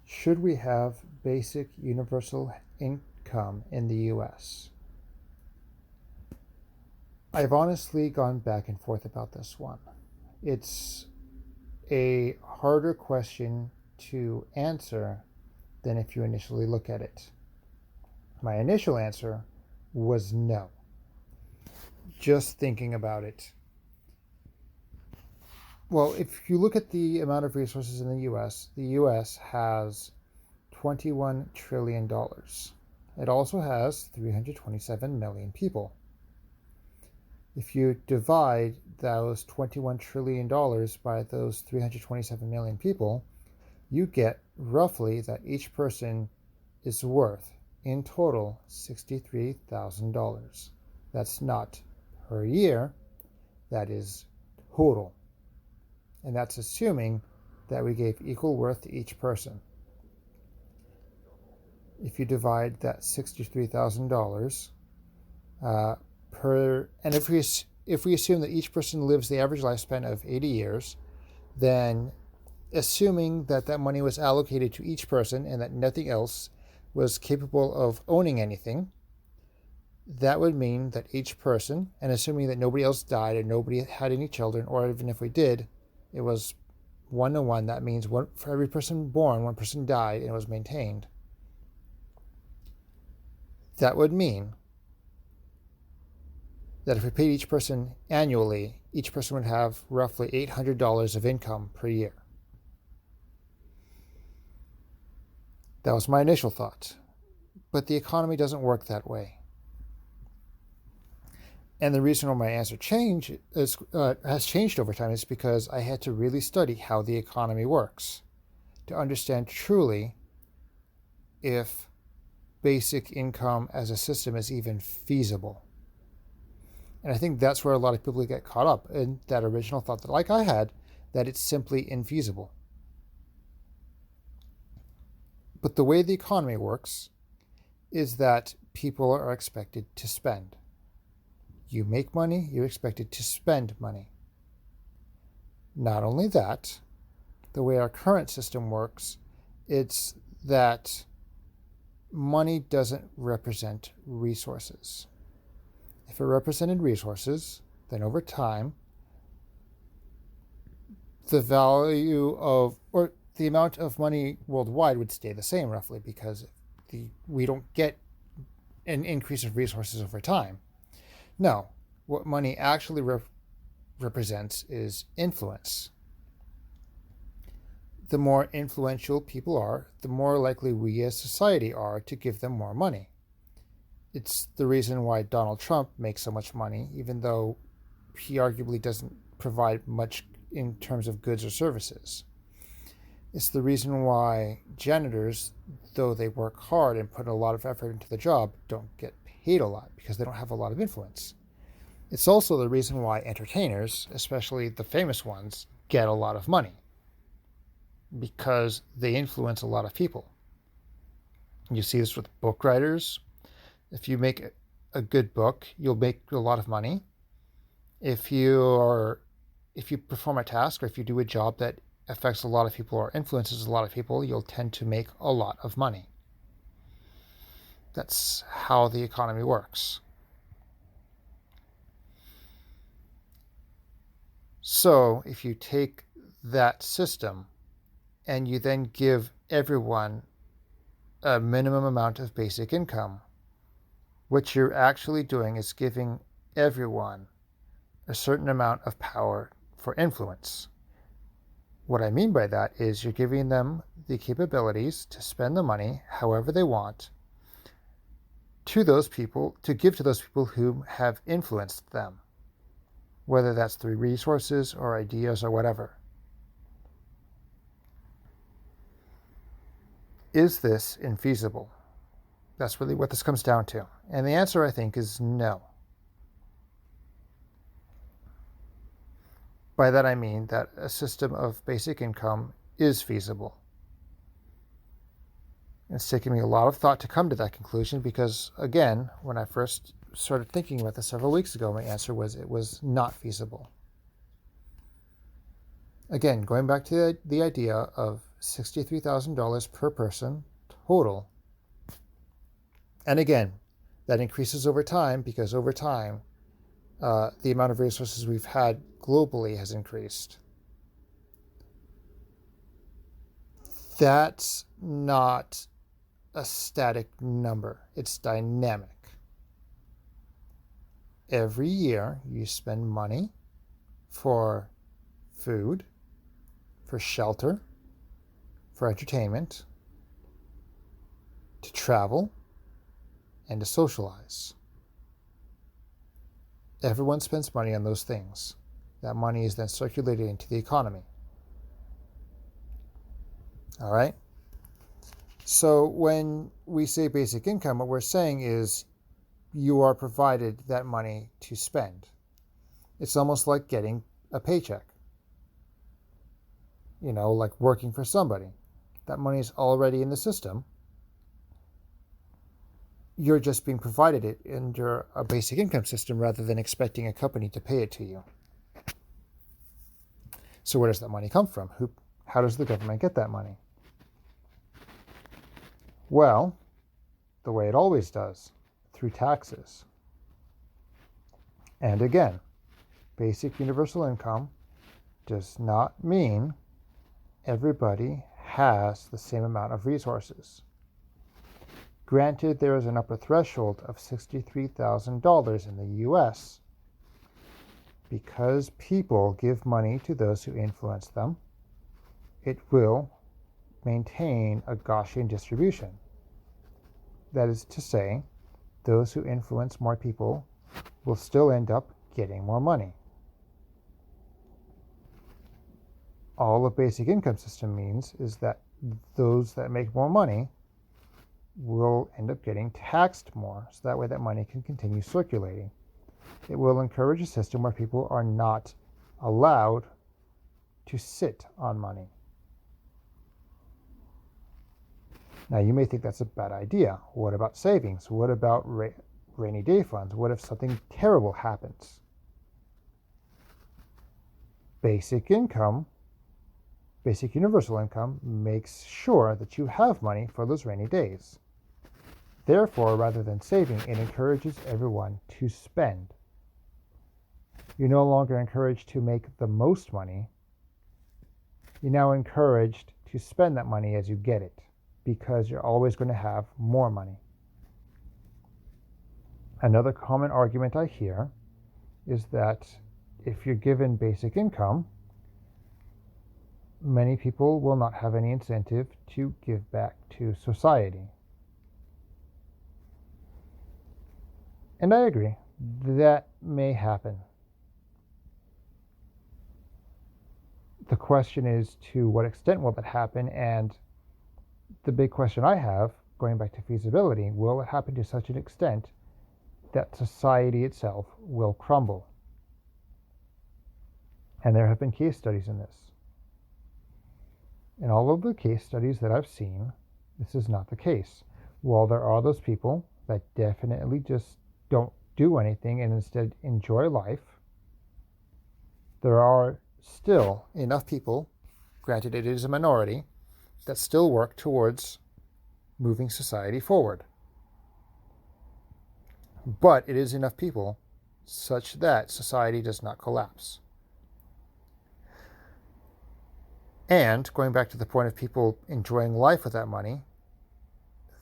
Should we have basic universal income in the US? I've honestly gone back and forth about this one. It's a harder question to answer than if you initially look at it. My initial answer was no. Just thinking about it. Well, if you look at the amount of resources in the US has $21 trillion. It also has 327 million people. If you divide those $21 trillion by those 327 million people, you get roughly that each person is worth, in total, $63,000. That's not per year, that is total. And that's assuming that we gave equal worth to each person. If you divide that $63,000 per, and if we assume that each person lives the average lifespan of 80 years, then assuming that that money was allocated to each person and that nothing else was capable of owning anything, that would mean that each person, and assuming that nobody else died and nobody had any children, or even if we did, it was 1-to-1. That means for every person born, one person died and it was maintained. That would mean that if we paid each person annually, each person would have roughly $800 of income per year. That was my initial thought. But the economy doesn't work that way. And the reason why my answer has changed over time is because I had to really study how the economy works to understand truly if basic income as a system is even feasible. And I think that's where a lot of people get caught up in that original thought that, like I had, that it's simply infeasible. But the way the economy works is that people are expected to spend. You make money, you're expected to spend money. Not only that, the way our current system works, it's that money doesn't represent resources. If it represented resources, then over time, the value of, or the amount of money worldwide would stay the same roughly, because we don't get an increase of resources over time. No, what money actually represents is influence. The more influential people are, the more likely we as society are to give them more money. It's the reason why Donald Trump makes so much money, even though he arguably doesn't provide much in terms of goods or services. It's the reason why janitors, though they work hard and put a lot of effort into the job, don't get paid a lot because they don't have a lot of influence. It's also the reason why entertainers, especially the famous ones, get a lot of money, because they influence a lot of people. You see this with book writers. If you make a good book, you'll make a lot of money. If you perform a task, or if you do a job that affects a lot of people or influences a lot of people, you'll tend to make a lot of money. That's how the economy works. So if you take that system and you then give everyone a minimum amount of basic income, what you're actually doing is giving everyone a certain amount of power for influence. What I mean by that is you're giving them the capabilities to spend the money however they want to those people, to give to those people who have influenced them, whether that's through resources or ideas or whatever. Is this infeasible? That's really what this comes down to. And the answer, I think, is no. By that I mean that a system of basic income is feasible. It's taken me a lot of thought to come to that conclusion because, again, when I first started thinking about this several weeks ago, my answer was it was not feasible. Again, going back to the idea of $63,000 per person total. And again, that increases over time because over time, the amount of resources we've had globally has increased. That's not a static number. It's dynamic. Every year you spend money for food, for shelter, for entertainment, to travel, and to socialize. Everyone spends money on those things. That money is then circulated into the economy. All right? So when we say basic income, what we're saying is you are provided that money to spend. It's almost like getting a paycheck. Like working for somebody. That money is already in the system. You're just being provided it under a basic income system rather than expecting a company to pay it to you. So where does that money come from? How does the government get that money? Well, the way it always does, through taxes. And again, basic universal income does not mean everybody has the same amount of resources. Granted, there is an upper threshold of $63,000 in the US because people give money to those who influence them. It will maintain a Gaussian distribution. That is to say, those who influence more people will still end up getting more money. All a basic income system means is that those that make more money will end up getting taxed more, so that way that money can continue circulating. It will encourage a system where people are not allowed to sit on money. Now, you may think that's a bad idea. What about savings? What about rainy day funds? What if something terrible happens? Basic income, basic universal income, makes sure that you have money for those rainy days. Therefore, rather than saving, it encourages everyone to spend. You're no longer encouraged to make the most money. You're now encouraged to spend that money as you get it, because you're always going to have more money. Another common argument I hear is that if you're given basic income, many people will not have any incentive to give back to society. And I agree, that may happen. The question is, to what extent will that happen? And the big question I have, going back to feasibility, will it happen to such an extent that society itself will crumble? And there have been case studies in this. In all of the case studies that I've seen, this is not the case. While there are those people that definitely just don't do anything and instead enjoy life, there are still enough people, granted it is a minority, that still work towards moving society forward. But it is enough people such that society does not collapse. And going back to the point of people enjoying life with that money,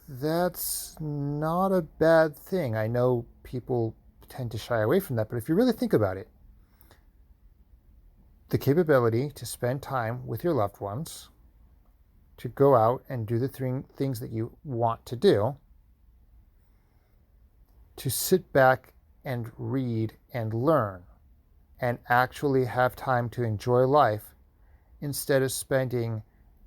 that's not a bad thing. I know people tend to shy away from that, but if you really think about it, the capability to spend time with your loved ones, to go out and do the things that you want to do, to sit back and read and learn and actually have time to enjoy life instead of spending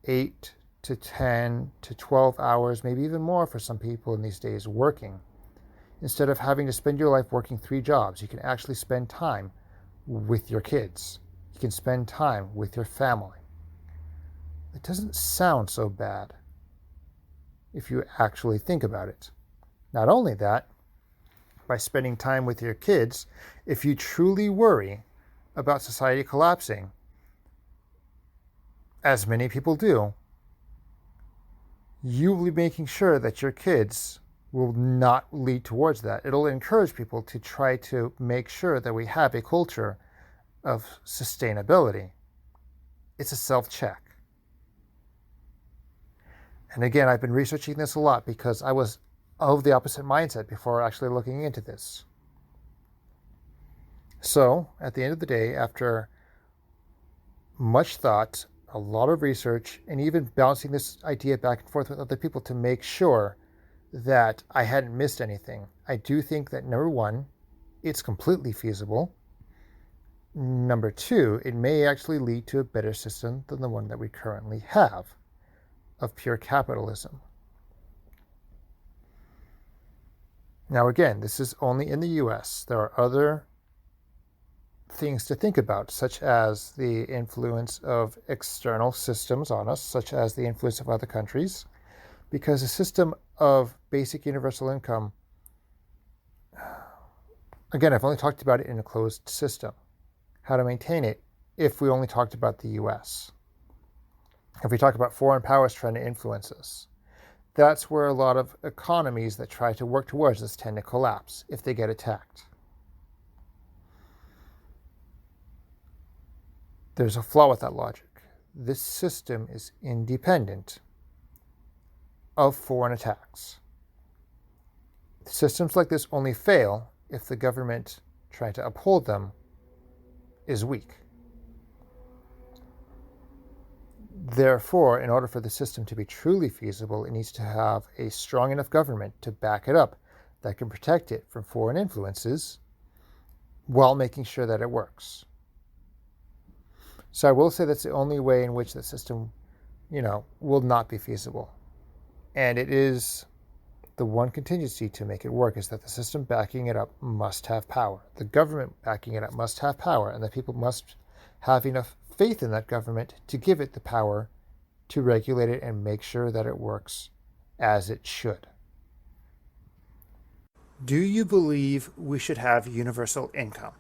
8 to 10 to 12 hours, maybe even more for some people in these days, working. Instead of having to spend your life working 3 jobs, you can actually spend time with your kids. You can spend time with your family. It doesn't sound so bad if you actually think about it. Not only that, by spending time with your kids, if you truly worry about society collapsing, as many people do, you will be making sure that your kids will not lead towards that. It'll encourage people to try to make sure that we have a culture of sustainability. It's a self-check. And again, I've been researching this a lot because I was of the opposite mindset before actually looking into this. So, at the end of the day, after much thought, a lot of research, and even bouncing this idea back and forth with other people to make sure that I hadn't missed anything, I do think that number one, it's completely feasible. Number two, it may actually lead to a better system than the one that we currently have of pure capitalism. Now, again, this is only in the US. There are other things to think about, such as the influence of external systems on us, such as the influence of other countries, because a system of basic universal income, again, I've only talked about it in a closed system, how to maintain it if we only talked about the US. If we talk about foreign powers trying to influence us, that's where a lot of economies that try to work towards this tend to collapse if they get attacked. There's a flaw with that logic. This system is independent of foreign attacks. Systems like this only fail if the government trying to uphold them is weak. Therefore, in order for the system to be truly feasible, it needs to have a strong enough government to back it up that can protect it from foreign influences while making sure that it works. So I will say that's the only way in which the system, will not be feasible. And it is the one contingency to make it work is that the system backing it up must have power. The government backing it up must have power, and the people must have enough faith in that government to give it the power to regulate it and make sure that it works as it should. Do you believe we should have universal income?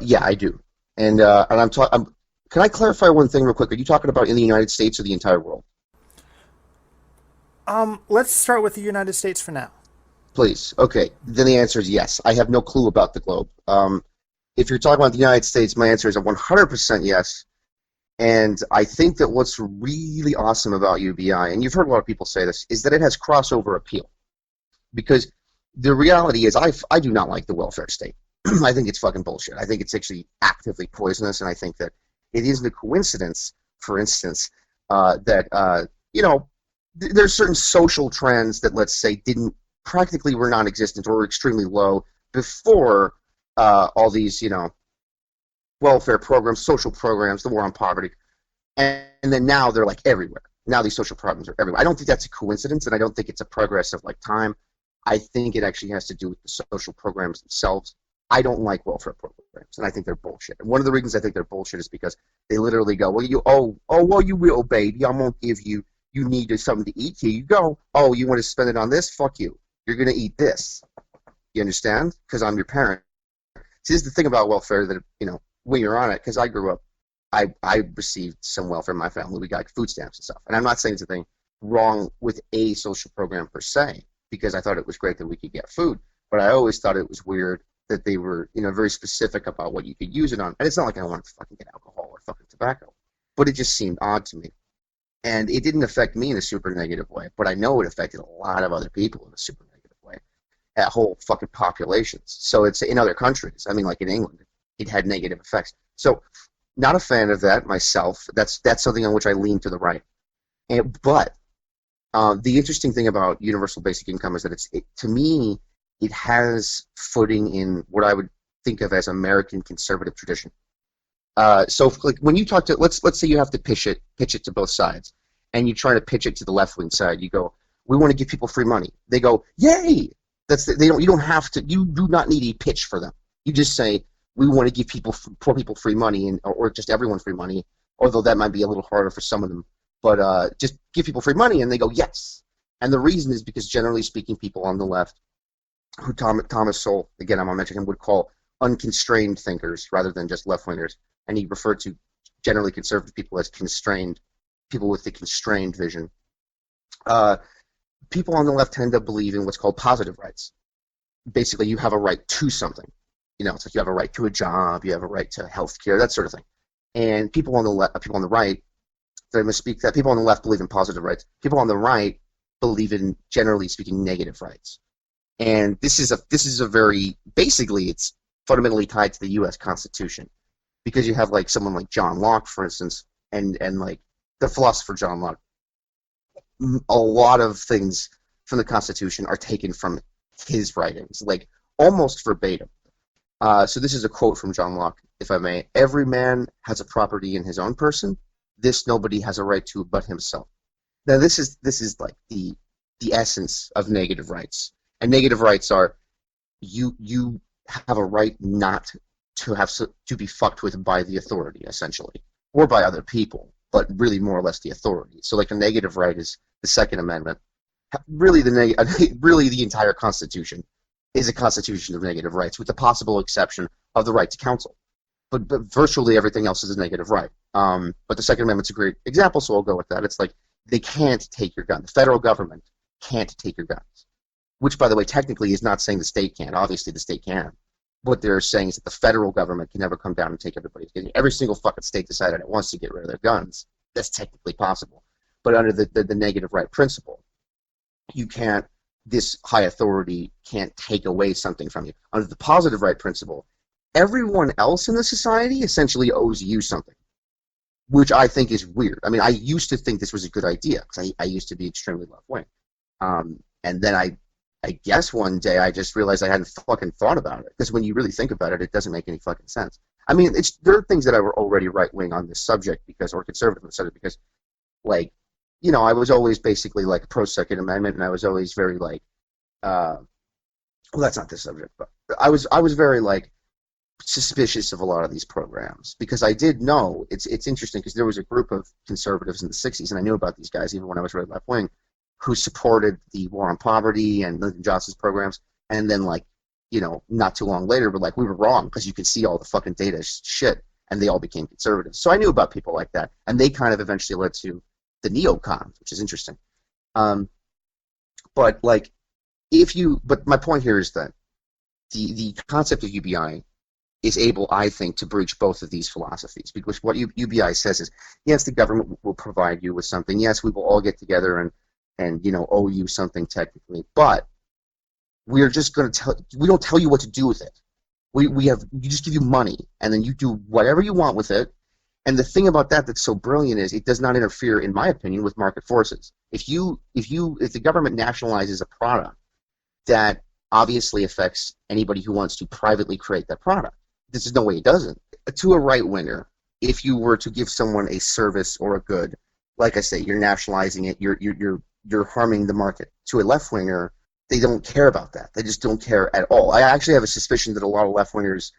Yeah, I do. And I'm talking. Can I clarify one thing real quick? Are you talking about in the United States or the entire world? Let's start with the United States for now. Please. Okay. Then the answer is yes. I have no clue about the globe. If you're talking about the United States, my answer is a 100% yes. And I think that what's really awesome about UBI, and you've heard a lot of people say this, is that it has crossover appeal. Because the reality is I do not like the welfare state. I think it's fucking bullshit. I think it's actually actively poisonous, and I think that it isn't a coincidence, for instance, that, there's certain social trends that, let's say, practically were non-existent or were extremely low before all these, welfare programs, social programs, the war on poverty, and then now they're like everywhere. Now these social problems are everywhere. I don't think that's a coincidence, and I don't think it's a progress of like time. I think it actually has to do with the social programs themselves. I don't like welfare programs, and I think they're bullshit. And one of the reasons I think they're bullshit is because they literally go, well, you will, baby. I won't give you. You need something to eat. Here you go. Oh, you want to spend it on this? Fuck you. You're gonna eat this. You understand? Because I'm your parent. See, this is the thing about welfare that when you're on it. Because I grew up, I received some welfare in my family. We got food stamps and stuff. And I'm not saying there's anything wrong with a social program per se, because I thought it was great that we could get food. But I always thought it was weird that they were, very specific about what you could use it on. And it's not like I wanted to fucking get alcohol or fucking tobacco, but it just seemed odd to me. And it didn't affect me in a super negative way, but I know it affected a lot of other people in a super negative way, at whole fucking populations. So it's in other countries. I mean, like in England, it had negative effects. So not a fan of that myself. That's something on which I lean to the right. But the interesting thing about universal basic income is that to me, it has footing in what I would think of as American conservative tradition. So like when you talk to, let's say you have to pitch it to both sides, and you try to pitch it to the left wing side. You go, we want to give people free money. They go, yay! You don't have to. You do not need a pitch for them. You just say we want to give poor people free money, or just everyone free money. Although that might be a little harder for some of them, but just give people free money, and they go yes. And the reason is because generally speaking, people on the left, who Thomas Sowell, again I'm gonna mention him, would call unconstrained thinkers rather than just left wingers, and he referred to generally conservative people as constrained people with the constrained vision. Uh, People on the left tend to believe in what's called positive rights. Basically, you have a right to something. It's like you have a right to a job, you have a right to health care, that sort of thing. And people on the right, that I misspeak, that people on the left believe in positive rights. People on the right believe in, generally speaking, negative rights. And this is a very, basically, it's fundamentally tied to the U.S. Constitution, because you have like someone like John Locke, for instance, and like the philosopher John Locke. A lot of things from the Constitution are taken from his writings, like almost verbatim. So this is a quote from John Locke, if I may. Every man has a property in his own person. This nobody has a right to but himself. Now this is like the essence of negative rights. And negative rights are, you have a right not to be fucked with by the authority, essentially, or by other people, but really more or less the authority. So like a negative right is the Second Amendment. Really really the entire Constitution is a constitution of negative rights, with the possible exception of the right to counsel. But virtually everything else is a negative right. But the Second Amendment's a great example, so I'll go with that. It's like they can't take your gun. The federal government can't take your guns, which, by the way, technically is not saying the state can. Obviously, the state can. What they're saying is that the federal government can never come down and take everybody's guns. Every single fucking state decided it wants to get rid of their guns. That's technically possible. But under the negative right principle, you can't, this high authority can't take away something from you. Under the positive right principle, everyone else in the society essentially owes you something, which I think is weird. I mean, I used to think this was a good idea, because I used to be extremely left-wing. And then I guess one day I just realized I hadn't fucking thought about it, because when you really think about it, it doesn't make any fucking sense. I mean, there are things that I were already right-wing on this subject, or conservative on the subject, because, like, I was always basically like pro-Second Amendment, and I was always very like, well, that's not this subject, but I was very like suspicious of a lot of these programs, because I did know, it's interesting, because there was a group of conservatives in the 60s, and I knew about these guys even when I was really left-wing, who supported the war on poverty and Lyndon Johnson's programs, and then like, not too long later, but like, we were wrong, because you could see all the fucking data shit, and they all became conservatives. So I knew about people like that, and they kind of eventually led to the neocons, which is interesting. But like, but my point here is that the concept of UBI is able, I think, to breach both of these philosophies, because what UBI says is, yes, the government will provide you with something. Yes, we will all get together and owe you something technically, but we're just going to we don't tell you what to do with it. We just give you money, and then you do whatever you want with it. And the thing about that that's so brilliant is it does not interfere, in my opinion, with market forces. If the government nationalizes a product that obviously affects anybody who wants to privately create that product, there's no way it doesn't. To a right winger, if you were to give someone a service or a good, like I say, you're nationalizing it, you're harming the market. To a left winger, they don't care about that. They just don't care at all. I actually have a suspicion that a lot of left wingers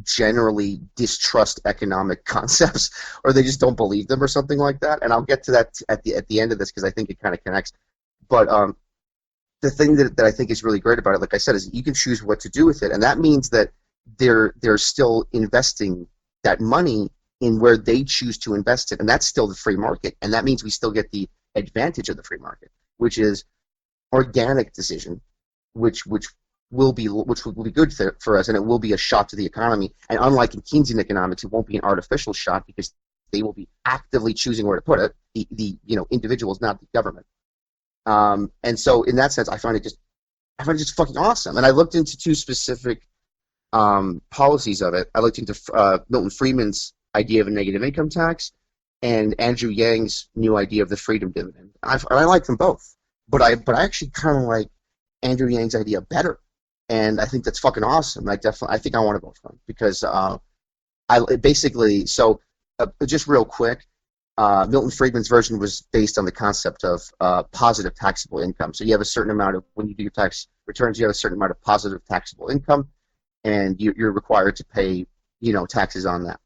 generally distrust economic concepts, or they just don't believe them, or something like that. And I'll get to that at the end of this, because I think it kind of connects. But the thing that I think is really great about it, like I said, is you can choose what to do with it, and that means that they're still investing that money in where they choose to invest it, and that's still the free market, and that means we still get the advantage of the free market, which is organic decision, which will be good for us, and it will be a shot to the economy. And unlike in Keynesian economics, it won't be an artificial shot, because they will be actively choosing where to put it. The individuals, not the government. And so in that sense, I find it just fucking awesome. And I looked into two specific policies of it. I looked into Milton Friedman's idea of a negative income tax and Andrew Yang's new idea of the freedom dividend. And I like them both, but I actually kind of like Andrew Yang's idea better. And I think that's fucking awesome. I think I want to vote for him, because just real quick, Milton Friedman's version was based on the concept of positive taxable income. So you have a certain amount of, when you do your tax returns, you have a certain amount of positive taxable income, and you're required to pay, taxes on that.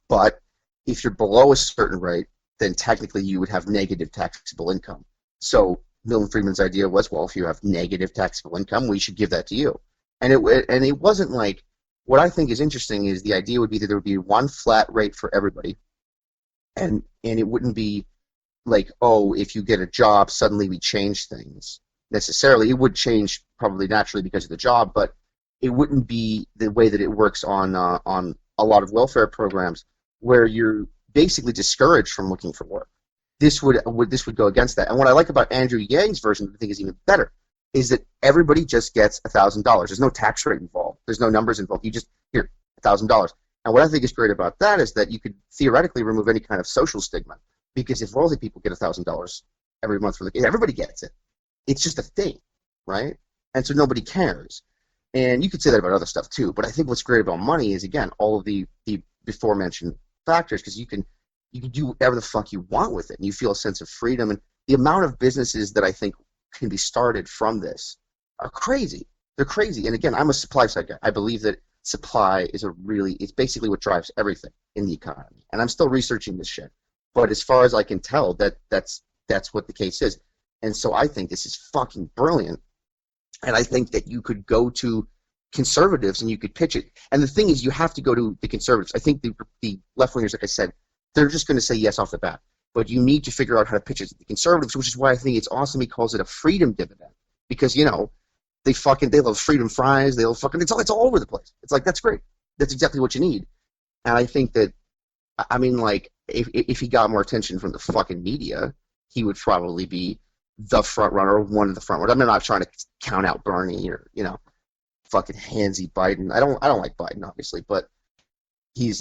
But if you're below a certain rate, then technically you would have negative taxable income. So Milton Friedman's idea was, well, if you have negative taxable income, we should give that to you. And it wasn't like, what I think is interesting is the idea would be that there would be one flat rate for everybody, and it wouldn't be like, oh, if you get a job, suddenly we change things necessarily. It would change probably naturally because of the job, but it wouldn't be the way that it works on a lot of welfare programs where you're basically discouraged from looking for work. This would go against that. And what I like about Andrew Yang's version, I think is even better, is that everybody just gets $1,000. There's no tax rate involved. There's no numbers involved. You just, here, $1,000. And what I think is great about that is that you could theoretically remove any kind of social stigma, because if wealthy people get $1,000 every month for the, everybody gets it. It's just a thing, right? And so nobody cares. And you could say that about other stuff too, but I think what's great about money is, again, all of the before mentioned factors, because you can do whatever the fuck you want with it, and you feel a sense of freedom. And the amount of businesses that I think can be started from this are crazy. They're crazy. And again, I'm a supply side guy. I believe that supply is it's basically what drives everything in the economy. And I'm still researching this shit. But as far as I can tell, that's what the case is. And so I think this is fucking brilliant. And I think that you could go to conservatives and you could pitch it. And the thing is, you have to go to the conservatives. I think the left-wingers, like I said, they're just going to say yes off the bat. But you need to figure out how to pitch it to the conservatives, which is why I think it's awesome he calls it a freedom dividend. Because, you know, they love freedom fries. They love fucking, it's all over the place. It's like, that's great. That's exactly what you need. And I think that, I mean, like, if he got more attention from the fucking media, he would probably be the front runner, or one of the front runners. I mean, I'm not trying to count out Bernie or, you know, fucking handsy Biden. I don't like Biden, obviously, but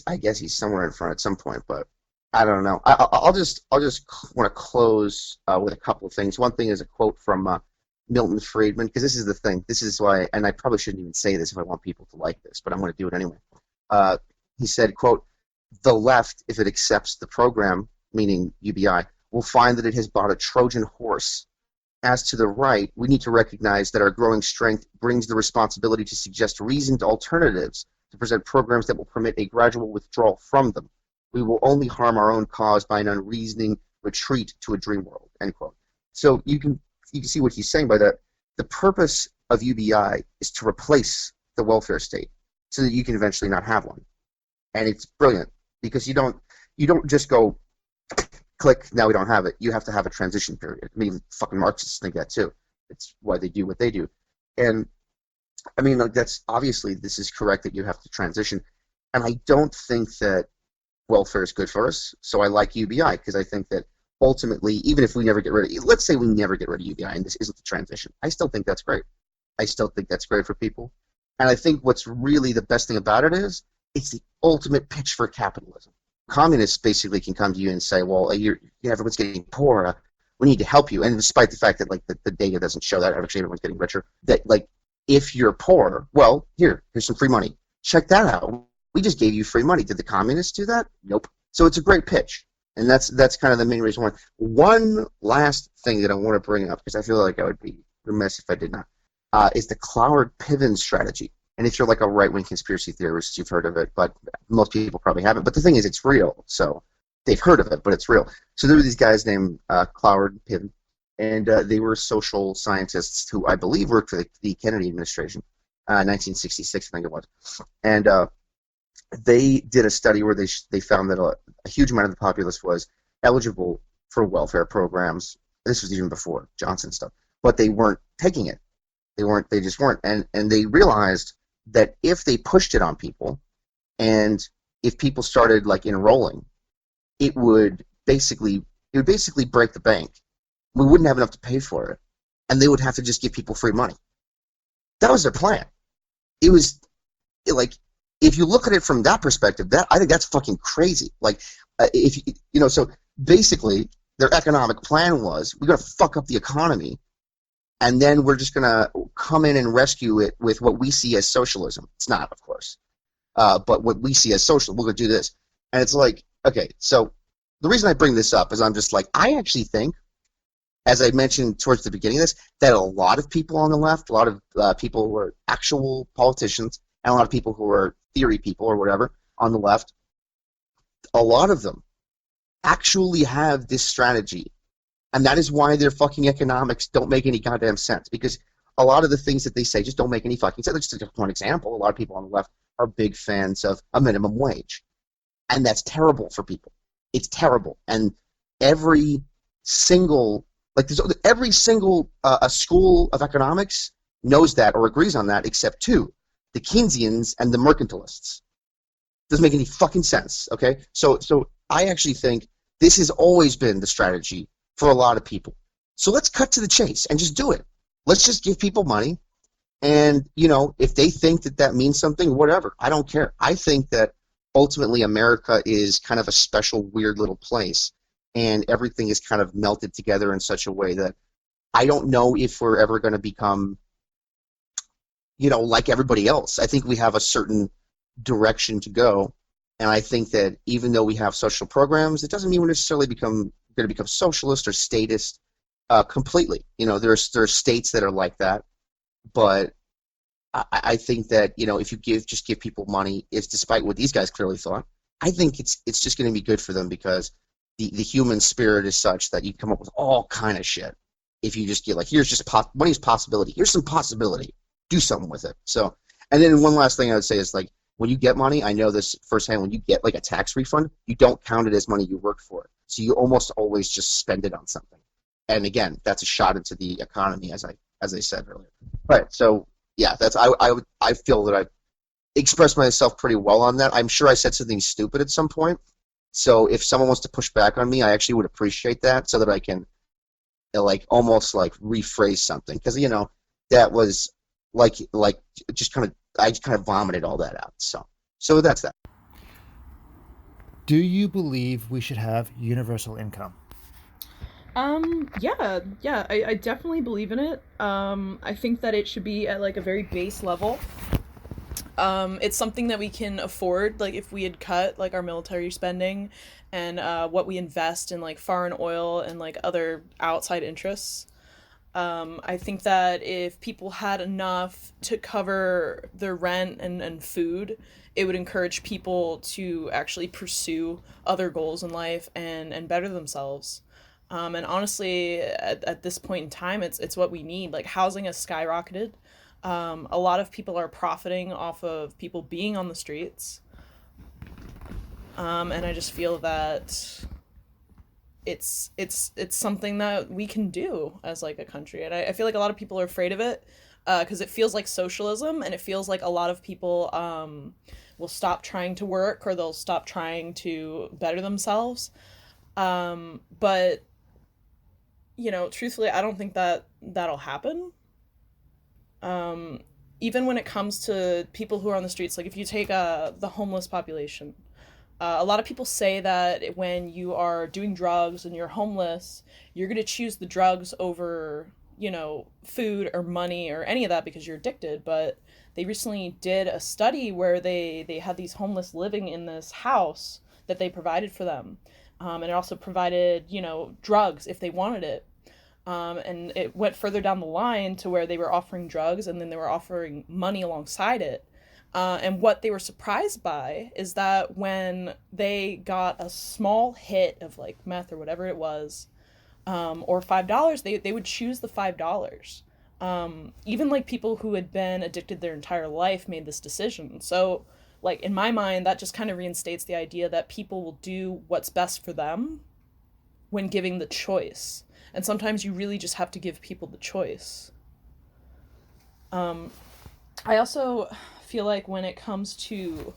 I guess he's somewhere in front at some point. But I don't know. I'll just want to close with a couple of things. One thing is a quote from Milton Friedman, because this is the thing. This is why, and I probably shouldn't even say this if I want people to like this, but I'm going to do it anyway. He said, quote, "The left, if it accepts the program," meaning UBI, "will find that it has bought a Trojan horse. As to the right, we need to recognize that our growing strength brings the responsibility to suggest reasoned alternatives, to present programs that will permit a gradual withdrawal from them. We will only harm our own cause by an unreasoning retreat to a dream world," end quote. So you can see what he's saying by that. The purpose of UBI is to replace the welfare state so that you can eventually not have one. And it's brilliant, because you don't just go, click, now we don't have it. You have to have a transition period. I mean, fucking Marxists think that too. It's why they do what they do. And I mean, like, that's obviously, this is correct that you have to transition. And I don't think that welfare is good for us. So I like UBI, because I think that ultimately, even if we never get rid of, let's say we never get rid of UBI and this isn't the transition, I still think that's great. I still think that's great for people. And I think what's really the best thing about it is, it's the ultimate pitch for capitalism. Communists basically can come to you and say, well, everyone's getting poorer, we need to help you. And despite the fact that, like, the data doesn't show that, actually everyone's getting richer, that, like, if you're poor, well, here's some free money. Check that out. We just gave you free money. Did the communists do that? Nope. So it's a great pitch. And that's kind of the main reason why. One last thing that I want to bring up, because I feel like I would be remiss if I did not, is the Cloward-Piven strategy. And if you're like a right-wing conspiracy theorist, you've heard of it, but most people probably haven't. But the thing is, it's real. So they've heard of it, but it's real. So there were these guys named Cloward and Piven, and they were social scientists who I believe worked for the Kennedy administration, 1966, I think it was. And they did a study where they found that a huge amount of the populace was eligible for welfare programs. This was even before Johnson stuff, but they weren't taking it. They just weren't. And they realized that if they pushed it on people, and if people started, like, enrolling, it would basically break the bank. We wouldn't have enough to pay for it, and they would have to just give people free money. That was their plan. It was like, if you look at it from that perspective, I think that's fucking crazy. Like, so basically their economic plan was, we're gonna fuck up the economy, and then we're just going to come in and rescue it with what we see as socialism. It's not, of course. But what we see as social, we're going to do this. And it's like, okay, so the reason I bring this up is I'm just like, I actually think, as I mentioned towards the beginning of this, that a lot of people on the left, a lot of people who are actual politicians, and a lot of people who are theory people or whatever on the left, a lot of them actually have this strategy. And that is why their fucking economics don't make any goddamn sense, because a lot of the things that they say just don't make any fucking sense. Just one example, a lot of people on the left are big fans of a minimum wage. And that's terrible for people. It's terrible. And every single, like there's every single a school of economics knows that or agrees on that, except two, the Keynesians and the mercantilists. Doesn't make any fucking sense. Okay, so I actually think this has always been the strategy for a lot of people. So let's cut to the chase and just do it. Let's just give people money, and if they think that that means something, whatever. I don't care. I think that ultimately America is kind of a special, weird little place, and everything is kind of melted together in such a way that I don't know if we're ever going to become, like everybody else. I think we have a certain direction to go, and I think that even though we have social programs, it doesn't mean we're necessarily going to become socialist or statist completely. There's states that are like that, but I think that if you just give people money, it's despite what these guys clearly thought. I think it's just going to be good for them because the human spirit is such that you come up with all kind of shit if you just get like, here's just money's possibility. Here's some possibility. Do something with it. So, and then one last thing I would say is like, when you get money, I know this firsthand, when you get like a tax refund, you don't count it as money you worked for. So you almost always just spend it on something. And again, that's a shot into the economy, as I said earlier. Right. So yeah, I feel that I expressed myself pretty well on that. I'm sure I said something stupid at some point. So if someone wants to push back on me, I actually would appreciate that so that I can almost rephrase something, because that was like just kind of, I just kind of vomited all that out. So that's that. Do you believe we should have universal income? Yeah, I definitely believe in it. I think that it should be at like a very base level. It's something that we can afford, like if we had cut like our military spending and what we invest in like foreign oil and like other outside interests. I think that if people had enough to cover their rent and food, it would encourage people to actually pursue other goals in life and better themselves. And honestly, at this point in time, it's what we need. Like housing has skyrocketed. A lot of people are profiting off of people being on the streets. And I just feel that it's something that we can do as like a country, and I feel like a lot of people are afraid of it because it feels like socialism, and it feels like a lot of people will stop trying to work or they'll stop trying to better themselves. But truthfully, I don't think that that'll happen. Um, Even when it comes to people who are on the streets, like if you take the homeless population, a lot of people say that when you are doing drugs and you're homeless, you're going to choose the drugs over, food or money or any of that because you're addicted. But they recently did a study where they had these homeless living in this house that they provided for them. And it also provided, drugs if they wanted it. And it went further down the line to where they were offering drugs and then they were offering money alongside it. And what they were surprised by is that when they got a small hit of like meth or whatever it was, or $5, they would choose the $5. Even like people who had been addicted their entire life made this decision. So, like in my mind, that just kind of reinstates the idea that people will do what's best for them when giving the choice. And sometimes you really just have to give people the choice. Um, I also feel like when it comes to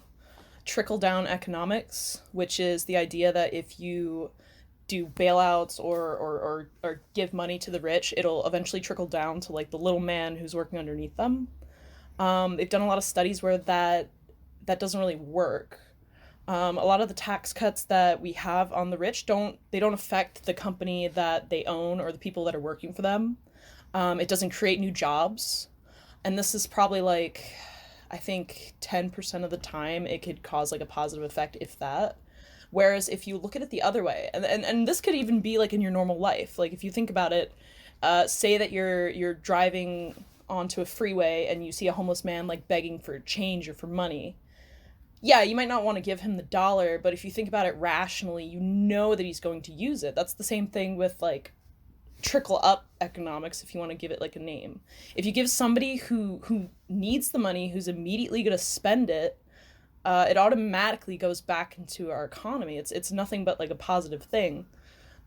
trickle down economics, which is the idea that if you do bailouts or give money to the rich, it'll eventually trickle down to like the little man who's working underneath them. They've done a lot of studies where that doesn't really work. A lot of the tax cuts that we have on the rich don't affect the company that they own or the people that are working for them. It doesn't create new jobs, and this is probably like, I think 10% of the time it could cause like a positive effect, if that. Whereas if you look at it the other way, and this could even be like in your normal life, like if you think about it, say that you're driving onto a freeway and you see a homeless man like begging for change or for money. Yeah, you might not want to give him the dollar, but if you think about it rationally, you know that he's going to use it. That's the same thing with like trickle up economics, if you want to give it like a name. If you give somebody who needs the money, who's immediately going to spend it, it automatically goes back into our economy. It's nothing but like a positive thing.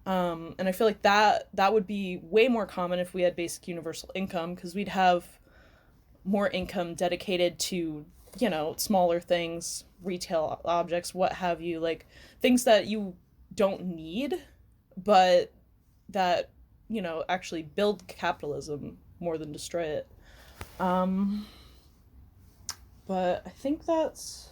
And I feel like that would be way more common if we had basic universal income, because we'd have more income dedicated to, smaller things, retail objects, what have you, like things that you don't need, but that, actually build capitalism more than destroy it. Um, but I think that's